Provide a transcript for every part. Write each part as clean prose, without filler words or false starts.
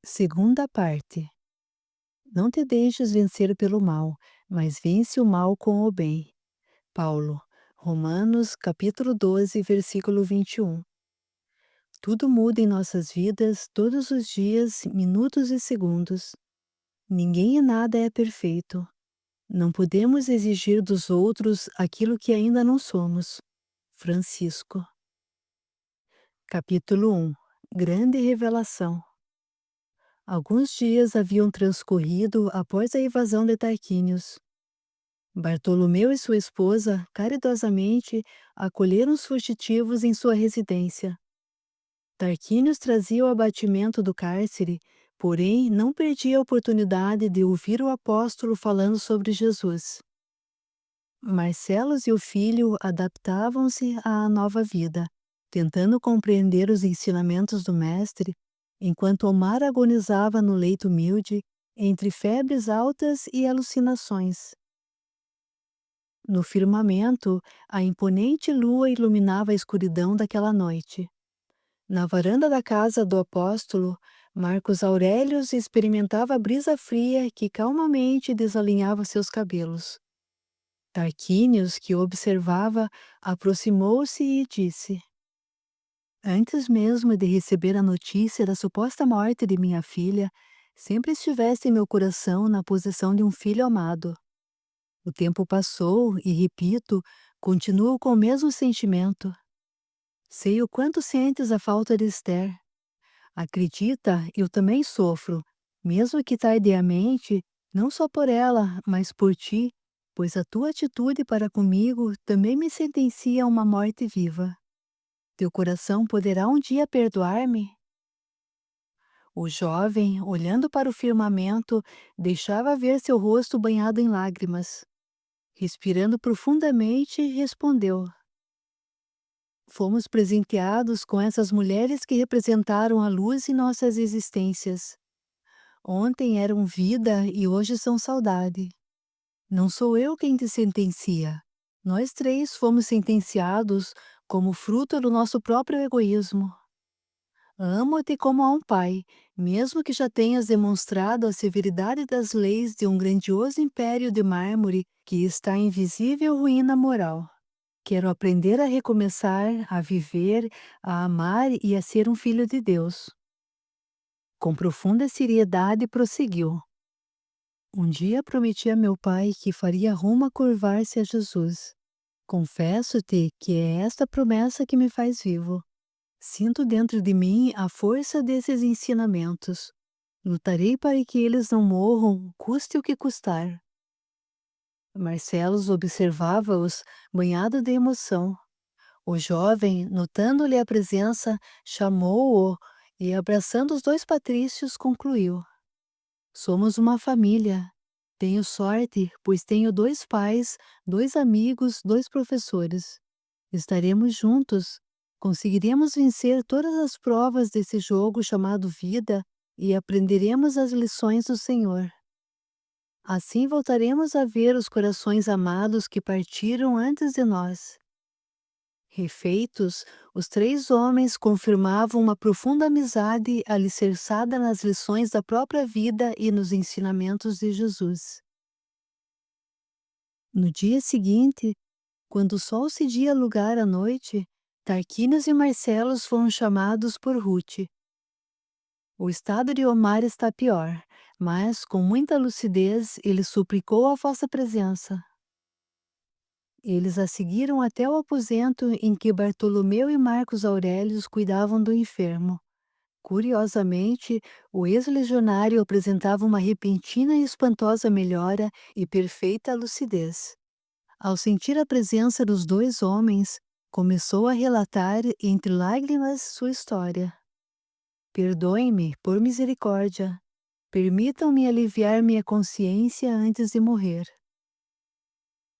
Segunda parte. Não te deixes vencer pelo mal, mas vence o mal com o bem. Paulo, Romanos capítulo 12, versículo 21. Tudo muda em nossas vidas todos os dias, minutos e segundos. Ninguém e nada é perfeito. Não podemos exigir dos outros aquilo que ainda não somos. Francisco. Capítulo 1. Grande revelação. Alguns dias haviam transcorrido após a invasão de Tarquínios. Bartolomeu e sua esposa, caridosamente, acolheram os fugitivos em sua residência. Tarquínios trazia o abatimento do cárcere, porém não perdia a oportunidade de ouvir o apóstolo falando sobre Jesus. Marcelos e o filho adaptavam-se à nova vida, tentando compreender os ensinamentos do mestre, enquanto Omar agonizava no leito humilde, entre febres altas e alucinações. No firmamento, a imponente lua iluminava a escuridão daquela noite. Na varanda da casa do apóstolo, Marcos Aurelius experimentava a brisa fria que calmamente desalinhava seus cabelos. Tarquínios, que o observava, aproximou-se e disse: Antes mesmo de receber a notícia da suposta morte de minha filha, sempre estiveste em meu coração na posição de um filho amado. O tempo passou e, repito, continuo com o mesmo sentimento. Sei o quanto sentes a falta de Esther. Acredita, eu também sofro, mesmo que tardiamente, não só por ela, mas por ti, pois a tua atitude para comigo também me sentencia a uma morte viva. Teu coração poderá um dia perdoar-me? O jovem, olhando para o firmamento, deixava ver seu rosto banhado em lágrimas. Respirando profundamente, respondeu: Fomos presenteados com essas mulheres que representaram a luz em nossas existências. Ontem eram vida e hoje são saudade. Não sou eu quem te sentencia. Nós três fomos sentenciados como fruto do nosso próprio egoísmo. Amo-te como a um pai, mesmo que já tenhas demonstrado a severidade das leis de um grandioso império de mármore que está em visível ruína moral. Quero aprender a recomeçar, a viver, a amar e a ser um filho de Deus. Com profunda seriedade prosseguiu. Um dia prometi a meu pai que faria Roma curvar-se a Jesus. Confesso-te que é esta promessa que me faz vivo. Sinto dentro de mim a força desses ensinamentos. Lutarei para que eles não morram, custe o que custar. Marcelos observava-os, banhado de emoção. O jovem, notando-lhe a presença, chamou-o e, abraçando os dois patrícios, concluiu: Somos uma família. Tenho sorte, pois tenho dois pais, dois amigos, dois professores. Estaremos juntos. Conseguiremos vencer todas as provas desse jogo chamado vida e aprenderemos as lições do Senhor. Assim voltaremos a ver os corações amados que partiram antes de nós. Refeitos, os três homens confirmavam uma profunda amizade alicerçada nas lições da própria vida e nos ensinamentos de Jesus. No dia seguinte, quando o sol cedia lugar à noite, Tarquínios e Marcelos foram chamados por Ruth. O estado de Omar está pior, mas, com muita lucidez, ele suplicou a vossa presença. Eles a seguiram até o aposento em que Bartolomeu e Marcos Aurelius cuidavam do enfermo. Curiosamente, o ex-legionário apresentava uma repentina e espantosa melhora e perfeita lucidez. Ao sentir a presença dos dois homens, começou a relatar entre lágrimas sua história. Perdoem-me, por misericórdia. Permitam-me aliviar minha consciência antes de morrer.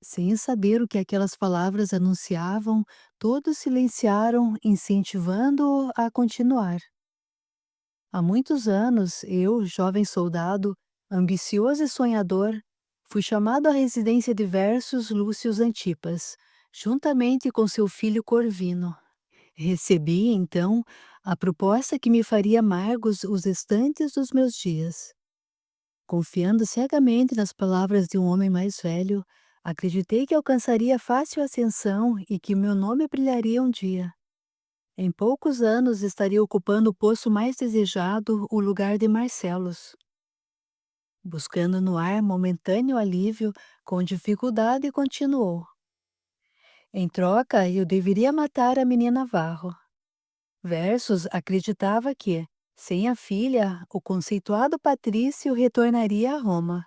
Sem saber o que aquelas palavras anunciavam, todos silenciaram, incentivando-o a continuar. Há muitos anos, eu, jovem soldado, ambicioso e sonhador, fui chamado à residência de Versus Lúcius Antipas, juntamente com seu filho Corvino. Recebi, então, a proposta que me faria amargos os restantes dos meus dias. Confiando cegamente nas palavras de um homem mais velho, acreditei que alcançaria fácil ascensão e que meu nome brilharia um dia. Em poucos anos estaria ocupando o posto mais desejado, o lugar de Marcelos. Buscando no ar momentâneo alívio, com dificuldade continuou. Em troca, eu deveria matar a menina Varro. Versos acreditava que, sem a filha, o conceituado patrício retornaria a Roma.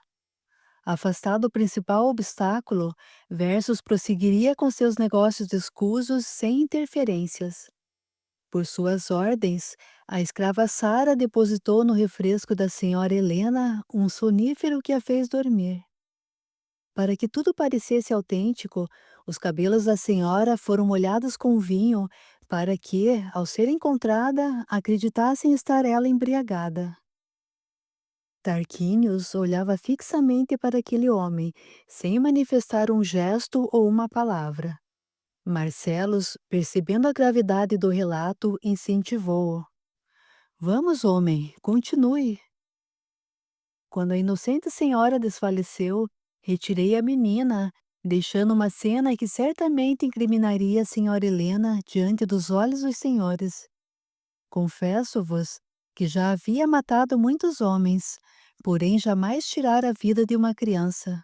Afastado o principal obstáculo, Versos prosseguiria com seus negócios escusos sem interferências. Por suas ordens, a escrava Sara depositou no refresco da senhora Helena um sonífero que a fez dormir. Para que tudo parecesse autêntico, os cabelos da senhora foram molhados com vinho, para que, ao ser encontrada, acreditassem estar ela embriagada. Tarquínios olhava fixamente para aquele homem, sem manifestar um gesto ou uma palavra. Marcelos, percebendo a gravidade do relato, incentivou-o. Vamos, homem, continue. Quando a inocente senhora desfaleceu, retirei a menina, deixando uma cena que certamente incriminaria a senhora Helena diante dos olhos dos senhores. Confesso-vos que já havia matado muitos homens, porém jamais tirara a vida de uma criança.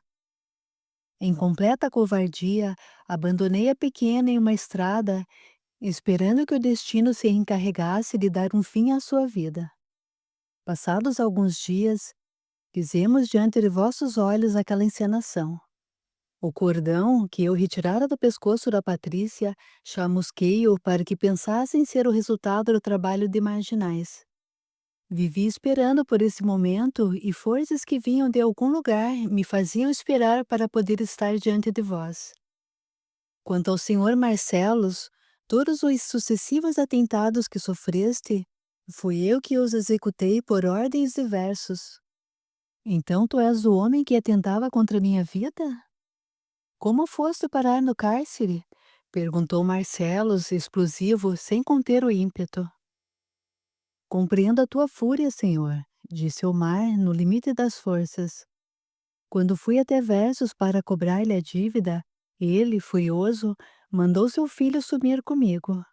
Em completa covardia, abandonei a pequena em uma estrada, esperando que o destino se encarregasse de dar um fim à sua vida. Passados alguns dias, fizemos diante de vossos olhos aquela encenação. O cordão que eu retirara do pescoço da Patrícia, chamusquei-o para que pensassem ser o resultado do trabalho de marginais. Vivi esperando por esse momento e forças que vinham de algum lugar me faziam esperar para poder estar diante de vós. Quanto ao senhor Marcelos, todos os sucessivos atentados que sofreste, fui eu que os executei por ordens de Versos. Então tu és o homem que atentava contra minha vida? Como foste parar no cárcere? Perguntou Marcelos, explosivo, sem conter o ímpeto. Compreendo a tua fúria, senhor, disse Omar, no limite das forças. Quando fui até Versos para cobrar-lhe a dívida, ele, furioso, mandou seu filho sumir comigo.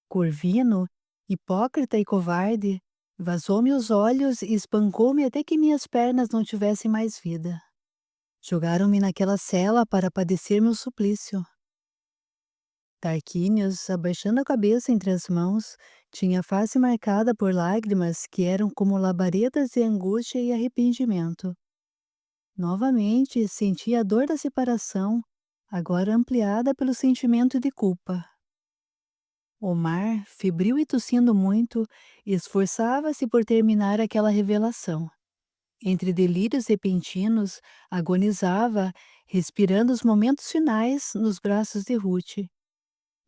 Corvino, hipócrita e covarde, vazou-me os olhos e espancou-me até que minhas pernas não tivessem mais vida. Jogaram-me naquela cela para padecer meu suplício. Tarquínios, abaixando a cabeça entre as mãos, tinha a face marcada por lágrimas que eram como labaredas de angústia e arrependimento. Novamente sentia a dor da separação, agora ampliada pelo sentimento de culpa. Omar, febril e tossindo muito, esforçava-se por terminar aquela revelação. Entre delírios repentinos, agonizava, respirando os momentos finais nos braços de Ruth.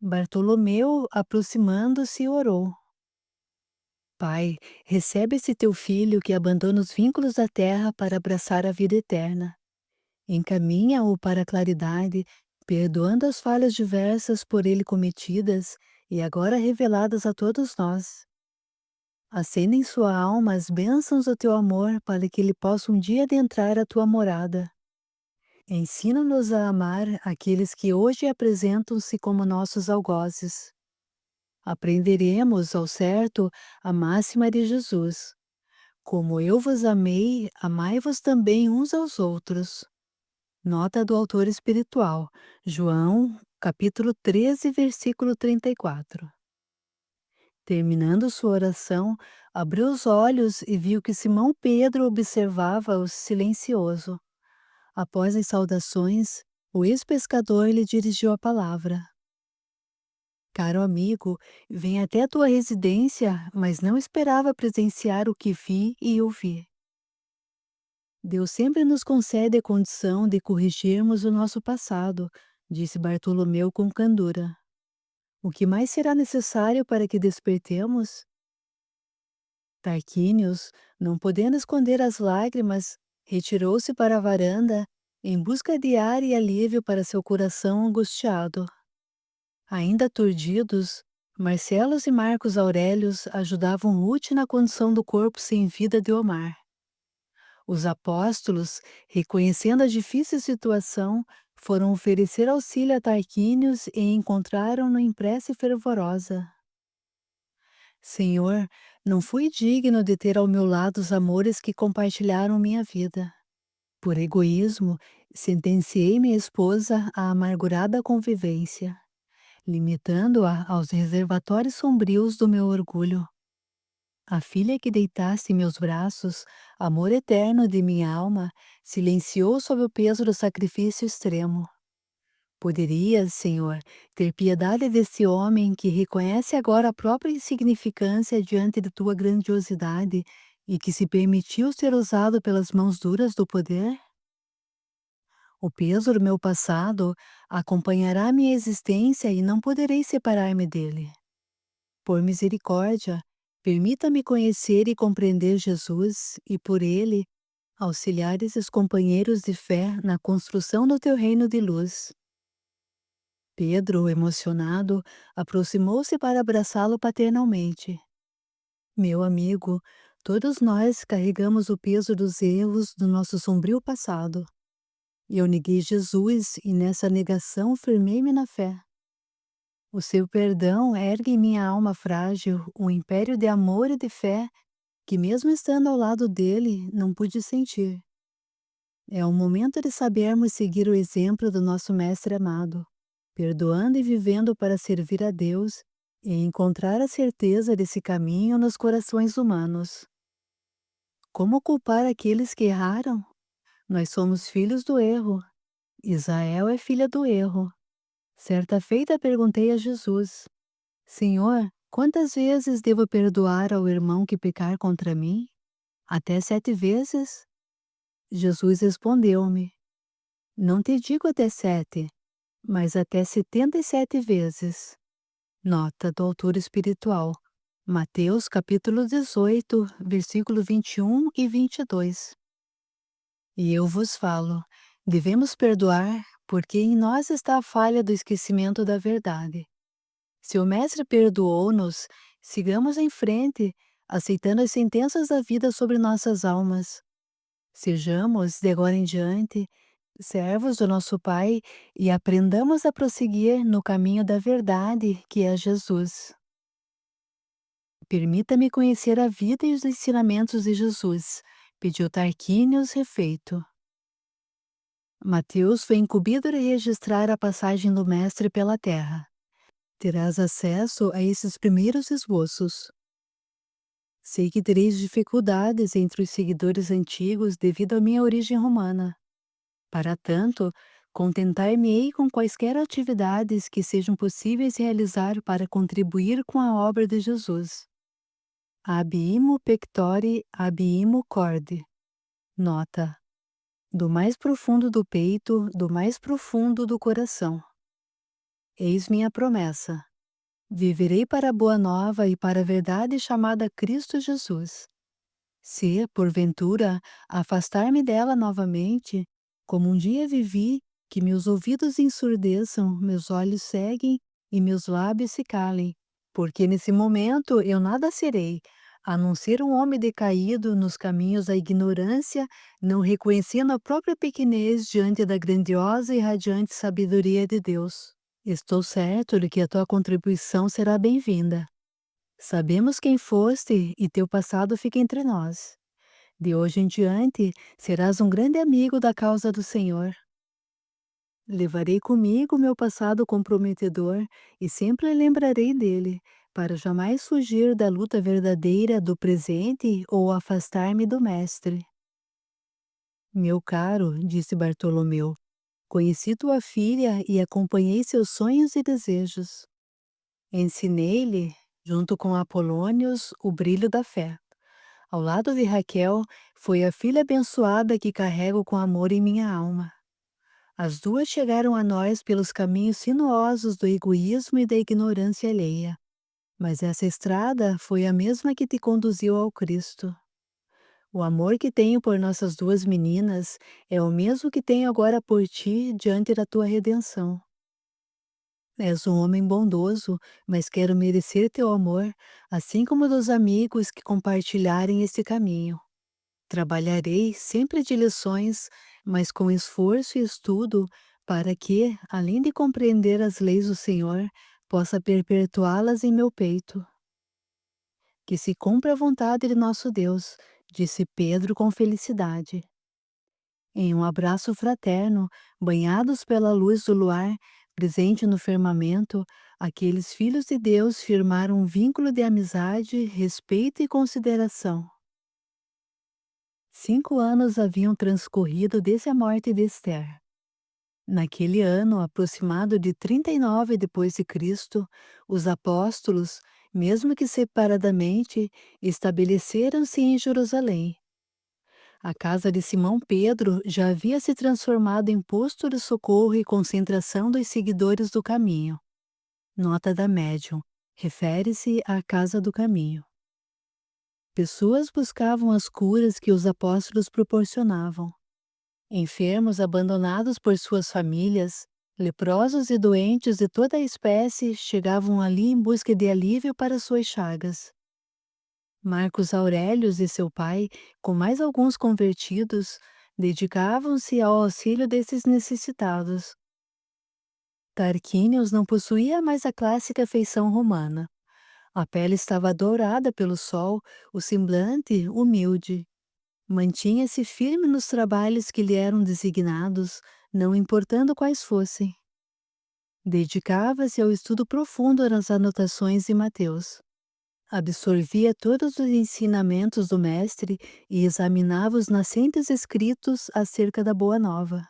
Bartolomeu, aproximando-se, orou. Pai, recebe esse teu filho que abandona os vínculos da terra para abraçar a vida eterna. Encaminha-o para a claridade, perdoando as falhas diversas por ele cometidas e agora reveladas a todos nós. Acenda em sua alma as bênçãos do teu amor para que ele possa um dia adentrar a tua morada. Ensina-nos a amar aqueles que hoje apresentam-se como nossos algozes. Aprenderemos, ao certo, a máxima de Jesus. Como eu vos amei, amai-vos também uns aos outros. Nota do autor espiritual, João, capítulo 13, versículo 34. Terminando sua oração, abriu os olhos e viu que Simão Pedro observava-o silencioso. Após as saudações, o ex-pescador lhe dirigiu a palavra. Caro amigo, vim até a tua residência, mas não esperava presenciar o que vi e ouvi. Deus sempre nos concede a condição de corrigirmos o nosso passado, disse Bartolomeu com candura. O que mais será necessário para que despertemos? Tarquínios, não podendo esconder as lágrimas, retirou-se para a varanda, em busca de ar e alívio para seu coração angustiado. Ainda aturdidos, Marcelos e Marcos Aurelios ajudavam Ruth na condição do corpo sem vida de Omar. Os apóstolos, reconhecendo a difícil situação, foram oferecer auxílio a Tarquínios e encontraram-no em prece fervorosa. Senhor, não fui digno de ter ao meu lado os amores que compartilharam minha vida. Por egoísmo, sentenciei minha esposa à amargurada convivência, limitando-a aos reservatórios sombrios do meu orgulho. A filha que deitasse em meus braços, amor eterno de minha alma, silenciou sob o peso do sacrifício extremo. Poderias, Senhor, ter piedade desse homem que reconhece agora a própria insignificância diante de tua grandiosidade e que se permitiu ser usado pelas mãos duras do poder? O peso do meu passado acompanhará minha existência e não poderei separar-me dele. Por misericórdia, permita-me conhecer e compreender Jesus e, por ele, auxiliar esses companheiros de fé na construção do teu reino de luz. Pedro, emocionado, aproximou-se para abraçá-lo paternalmente. Meu amigo, todos nós carregamos o peso dos erros do nosso sombrio passado. Eu neguei Jesus e nessa negação firmei-me na fé. O seu perdão ergue em minha alma frágil um império de amor e de fé que, mesmo estando ao lado dele, não pude sentir. É o momento de sabermos seguir o exemplo do nosso Mestre amado, perdoando e vivendo para servir a Deus e encontrar a certeza desse caminho nos corações humanos. Como culpar aqueles que erraram? Nós somos filhos do erro. Israel é filha do erro. Certa feita perguntei a Jesus: Senhor, quantas vezes devo perdoar ao irmão que pecar contra mim? Até 7 vezes? Jesus respondeu-me: Não te digo até 7, mas até 77 vezes. Nota do autor espiritual. Mateus capítulo 18, versículo 21 e 22. E eu vos falo, devemos perdoar, porque em nós está a falha do esquecimento da verdade. Se o Mestre perdoou-nos, sigamos em frente, aceitando as sentenças da vida sobre nossas almas. Sejamos, de agora em diante, servos do nosso Pai e aprendamos a prosseguir no caminho da verdade, que é Jesus. Permita-me conhecer a vida e os ensinamentos de Jesus, pediu Tarquínios refeito. Mateus foi incumbido de registrar a passagem do Mestre pela terra. Terás acesso a esses primeiros esboços. Sei que tereis dificuldades entre os seguidores antigos devido à minha origem romana. Para tanto, contentar-me-ei com quaisquer atividades que sejam possíveis realizar para contribuir com a obra de Jesus. Ab imo pectore, ab imo corde. Nota: do mais profundo do peito, do mais profundo do coração. Eis minha promessa. Viverei para a boa nova e para a verdade chamada Cristo Jesus. Se, porventura, afastar-me dela novamente, como um dia vivi, que meus ouvidos ensurdeçam, meus olhos ceguem e meus lábios se calem, porque nesse momento eu nada serei, a não ser um homem decaído nos caminhos da ignorância, não reconhecendo a própria pequenez diante da grandiosa e radiante sabedoria de Deus. Estou certo de que a tua contribuição será bem-vinda. Sabemos quem foste e teu passado fica entre nós. De hoje em diante, serás um grande amigo da causa do Senhor. Levarei comigo meu passado comprometedor e sempre lembrarei dele, para jamais fugir da luta verdadeira do presente ou afastar-me do Mestre. Meu caro, disse Bartolomeu, conheci tua filha e acompanhei seus sonhos e desejos. Ensinei-lhe, junto com Apolônios, o brilho da fé. Ao lado de Raquel, foi a filha abençoada que carrego com amor em minha alma. As duas chegaram a nós pelos caminhos sinuosos do egoísmo e da ignorância alheia. Mas essa estrada foi a mesma que te conduziu ao Cristo. O amor que tenho por nossas duas meninas é o mesmo que tenho agora por ti diante da tua redenção. És um homem bondoso, mas quero merecer teu amor, assim como dos amigos que compartilharem esse caminho. Trabalharei sempre de lições, mas com esforço e estudo, para que, além de compreender as leis do Senhor, possa perpetuá-las em meu peito. Que se cumpra a vontade de nosso Deus, disse Pedro com felicidade. Em um abraço fraterno, banhados pela luz do luar, presente no firmamento, aqueles filhos de Deus firmaram um vínculo de amizade, respeito e consideração. 5 anos haviam transcorrido desde a morte de Esther. Naquele ano, aproximado de 39 depois de Cristo, os apóstolos, mesmo que separadamente, estabeleceram-se em Jerusalém. A casa de Simão Pedro já havia se transformado em posto de socorro e concentração dos seguidores do caminho. Nota da médium. Refere-se à casa do caminho. Pessoas buscavam as curas que os apóstolos proporcionavam. Enfermos abandonados por suas famílias, leprosos e doentes de toda a espécie chegavam ali em busca de alívio para suas chagas. Marcos Aurelius e seu pai, com mais alguns convertidos, dedicavam-se ao auxílio desses necessitados. Tarquínios não possuía mais a clássica feição romana. A pele estava dourada pelo sol, o semblante humilde. Mantinha-se firme nos trabalhos que lhe eram designados, não importando quais fossem. Dedicava-se ao estudo profundo nas anotações de Mateus. Absorvia todos os ensinamentos do Mestre e examinava os nascentes escritos acerca da Boa Nova.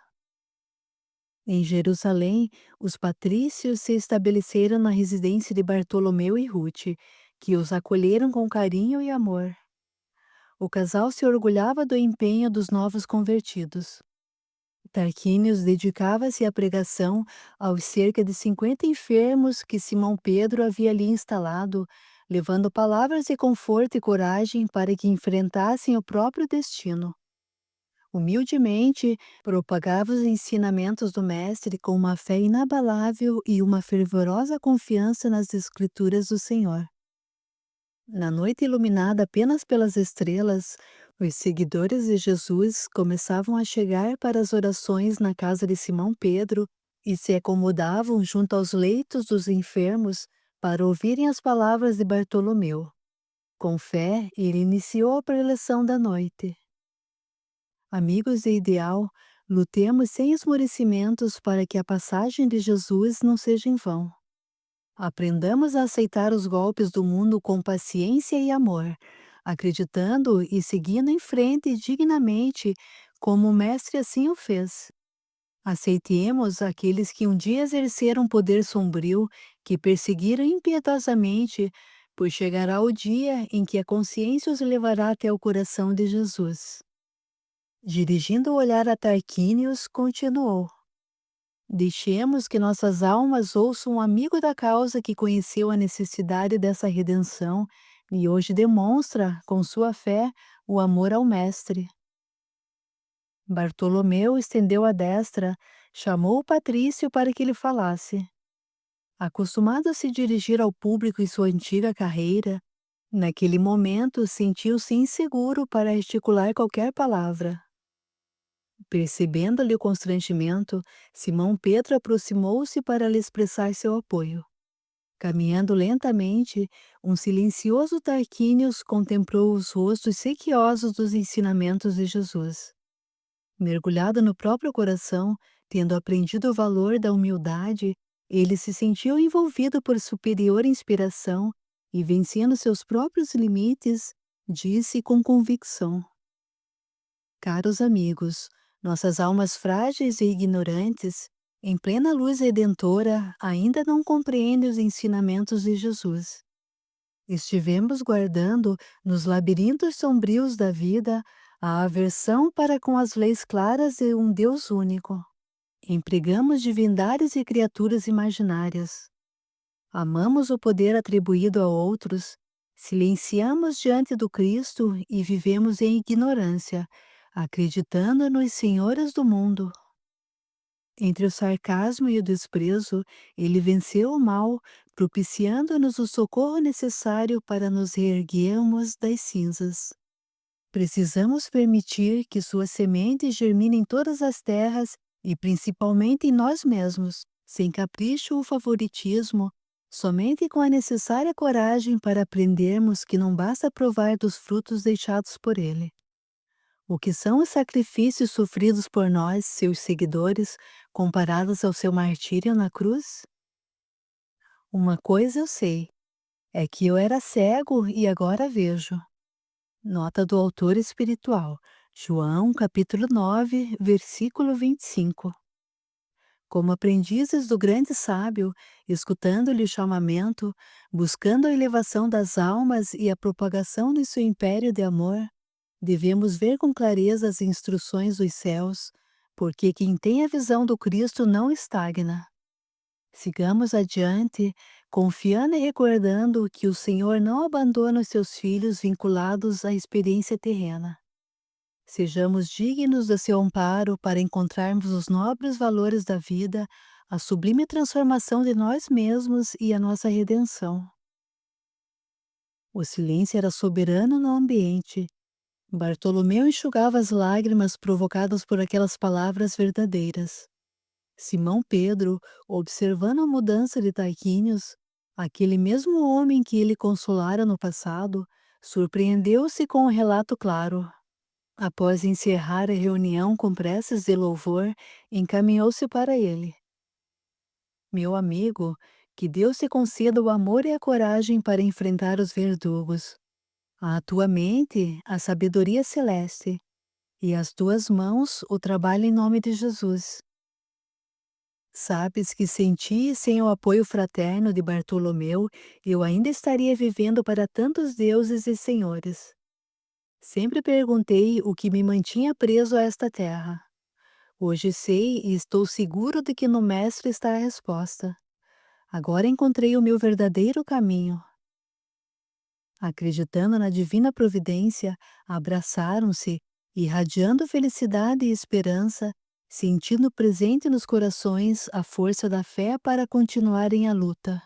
Em Jerusalém, os patrícios se estabeleceram na residência de Bartolomeu e Ruth, que os acolheram com carinho e amor. O casal se orgulhava do empenho dos novos convertidos. Tarquínios dedicava-se à pregação aos cerca de 50 enfermos que Simão Pedro havia ali instalado, levando palavras de conforto e coragem para que enfrentassem o próprio destino. Humildemente, propagava os ensinamentos do Mestre com uma fé inabalável e uma fervorosa confiança nas Escrituras do Senhor. Na noite iluminada apenas pelas estrelas, os seguidores de Jesus começavam a chegar para as orações na casa de Simão Pedro e se acomodavam junto aos leitos dos enfermos para ouvirem as palavras de Bartolomeu. Com fé, ele iniciou a preleção da noite. Amigos de ideal, lutemos sem esmorecimentos para que a passagem de Jesus não seja em vão. Aprendamos a aceitar os golpes do mundo com paciência e amor, acreditando e seguindo em frente dignamente, como o Mestre assim o fez. Aceitemos aqueles que um dia exerceram poder sombrio, que perseguiram impiedosamente, pois chegará o dia em que a consciência os levará até o coração de Jesus. Dirigindo o olhar a Tarquínios, continuou: deixemos que nossas almas ouçam um amigo da causa que conheceu a necessidade dessa redenção e hoje demonstra, com sua fé, o amor ao Mestre. Bartolomeu estendeu a destra, chamou o patrício para que lhe falasse. Acostumado a se dirigir ao público em sua antiga carreira, naquele momento sentiu-se inseguro para articular qualquer palavra. Percebendo-lhe o constrangimento, Simão Pedro aproximou-se para lhe expressar seu apoio. Caminhando lentamente, um silencioso Tarquínios contemplou os rostos sequiosos dos ensinamentos de Jesus. Mergulhado no próprio coração, tendo aprendido o valor da humildade, ele se sentiu envolvido por superior inspiração e, vencendo seus próprios limites, disse com convicção: caros amigos, nossas almas frágeis e ignorantes, em plena luz redentora, ainda não compreendem os ensinamentos de Jesus. Estivemos guardando, nos labirintos sombrios da vida, a aversão para com as leis claras de um Deus único. Empregamos divindades e criaturas imaginárias. Amamos o poder atribuído a outros, silenciamos diante do Cristo e vivemos em ignorância, acreditando nos senhores do mundo. Entre o sarcasmo e o desprezo, ele venceu o mal, propiciando-nos o socorro necessário para nos reerguermos das cinzas. Precisamos permitir que sua semente germine em todas as terras e principalmente em nós mesmos, sem capricho ou favoritismo, somente com a necessária coragem para aprendermos que não basta provar dos frutos deixados por ele. O que são os sacrifícios sofridos por nós, seus seguidores, comparados ao seu martírio na cruz? Uma coisa eu sei, é que eu era cego e agora vejo. Nota do autor espiritual, João capítulo 9, versículo 25. Como aprendizes do grande sábio, escutando-lhe o chamamento, buscando a elevação das almas e a propagação do seu império de amor, devemos ver com clareza as instruções dos céus, porque quem tem a visão do Cristo não estagna. Sigamos adiante, confiando e recordando que o Senhor não abandona os seus filhos vinculados à experiência terrena. Sejamos dignos do seu amparo para encontrarmos os nobres valores da vida, a sublime transformação de nós mesmos e a nossa redenção. O silêncio era soberano no ambiente. Bartolomeu enxugava as lágrimas provocadas por aquelas palavras verdadeiras. Simão Pedro, observando a mudança de Tarquínios, aquele mesmo homem que ele consolara no passado, surpreendeu-se com o relato claro. Após encerrar a reunião com preces de louvor, encaminhou-se para ele. Meu amigo, que Deus te conceda o amor e a coragem para enfrentar os verdugos. À tua mente, a sabedoria celeste, e às tuas mãos, o trabalho em nome de Jesus. Sabes que sem ti e sem o apoio fraterno de Bartolomeu, eu ainda estaria vivendo para tantos deuses e senhores. Sempre perguntei o que me mantinha preso a esta terra. Hoje sei e estou seguro de que no Mestre está a resposta. Agora encontrei o meu verdadeiro caminho. Acreditando na divina providência, abraçaram-se, irradiando felicidade e esperança, sentindo presente nos corações a força da fé para continuarem a luta.